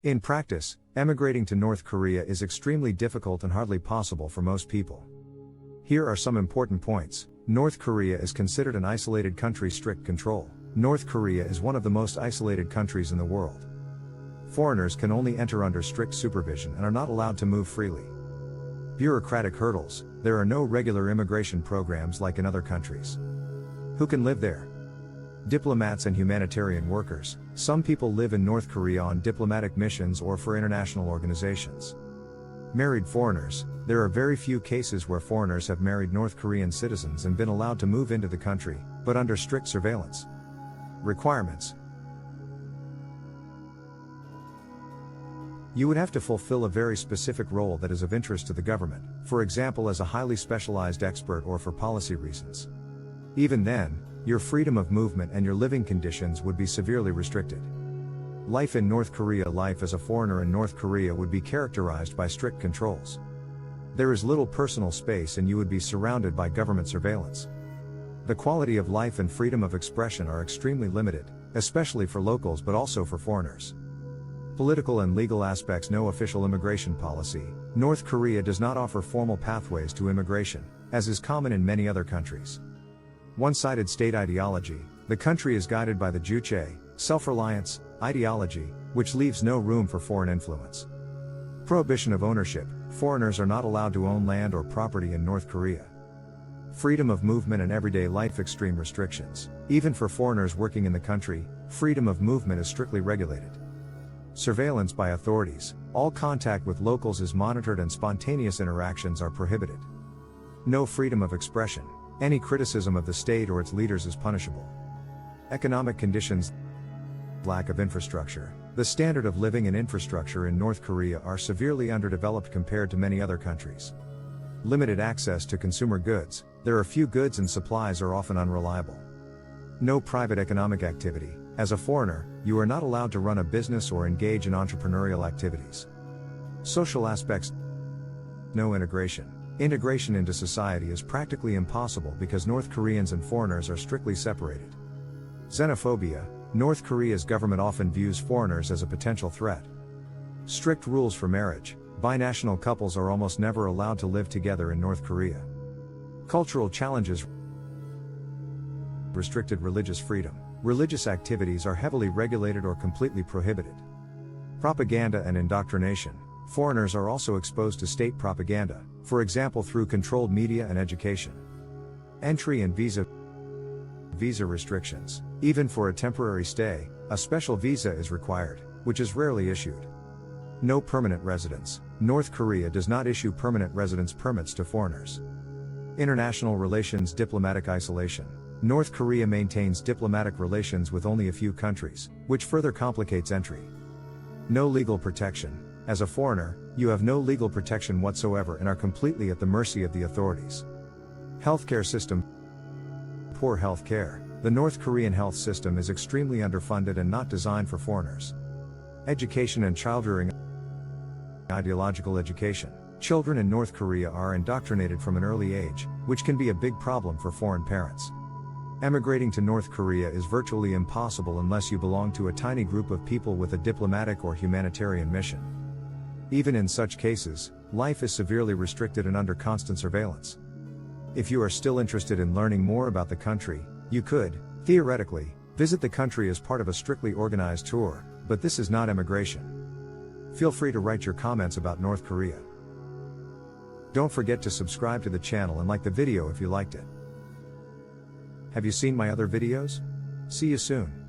In practice, emigrating to North Korea is extremely difficult and hardly possible for most people. Here are some important points. North Korea is considered an isolated country. Strict control. North Korea is one of the most isolated countries in the world. Foreigners can only enter under strict supervision and are not allowed to move freely. Bureaucratic hurdles. There are no regular immigration programs like in other countries. Who can live there? Diplomats and humanitarian workers. Some people live in North Korea on diplomatic missions or for international organizations. Married foreigners. There are very few cases where foreigners have married North Korean citizens and been allowed to move into the country, but under strict surveillance. Requirements. You would have to fulfill a very specific role that is of interest to the government, for example as a highly specialized expert or for policy reasons. Even then, your freedom of movement and your living conditions would be severely restricted. Life in North Korea. Life as a foreigner in North Korea would be characterized by strict controls. There is little personal space and you would be surrounded by government surveillance. The quality of life and freedom of expression are extremely limited, especially for locals but also for foreigners. Political and legal aspects. No official immigration policy. North Korea does not offer formal pathways to immigration, as is common in many other countries. One-sided state ideology. The country is guided by the Juche, self-reliance, ideology, which leaves no room for foreign influence. Prohibition of ownership. Foreigners are not allowed to own land or property in North Korea. Freedom of movement and everyday life. Extreme restrictions. Even for foreigners working in the country, freedom of movement is strictly regulated. Surveillance by authorities. All contact with locals is monitored and spontaneous interactions are prohibited. No freedom of expression. Any criticism of the state or its leaders is punishable. Economic conditions. Lack of infrastructure. The standard of living and infrastructure in North Korea are severely underdeveloped compared to many other countries. Limited access to consumer goods. There are few goods and supplies are often unreliable. No private economic activity. As a foreigner, you are not allowed to run a business or engage in entrepreneurial activities. Social aspects. No integration. Integration into society is practically impossible because North Koreans and foreigners are strictly separated. Xenophobia. North Korea's government often views foreigners as a potential threat. Strict rules for marriage. Binational couples are almost never allowed to live together in North Korea. Cultural challenges. Restricted religious freedom. Religious activities are heavily regulated or completely prohibited. Propaganda and indoctrination. Foreigners are also exposed to state propaganda, for example through controlled media and education. Entry and visa. Visa restrictions. Even for a temporary stay, a special visa is required, which is rarely issued. No permanent residence. North Korea does not issue permanent residence permits to foreigners. International relations. Diplomatic isolation. North Korea maintains diplomatic relations with only a few countries, which further complicates entry. No legal protection. As a foreigner, you have no legal protection whatsoever and are completely at the mercy of the authorities. Healthcare system. Poor health care. The North Korean health system is extremely underfunded and not designed for foreigners. Education and childrearing. Ideological education. Children in North Korea are indoctrinated from an early age, which can be a big problem for foreign parents. Emigrating to North Korea is virtually impossible unless you belong to a tiny group of people with a diplomatic or humanitarian mission. Even in such cases, life is severely restricted and under constant surveillance. If you are still interested in learning more about the country, you could, theoretically, visit the country as part of a strictly organized tour, but this is not emigration. Feel free to write your comments about North Korea. Don't forget to subscribe to the channel and like the video if you liked it. Have you seen my other videos? See you soon.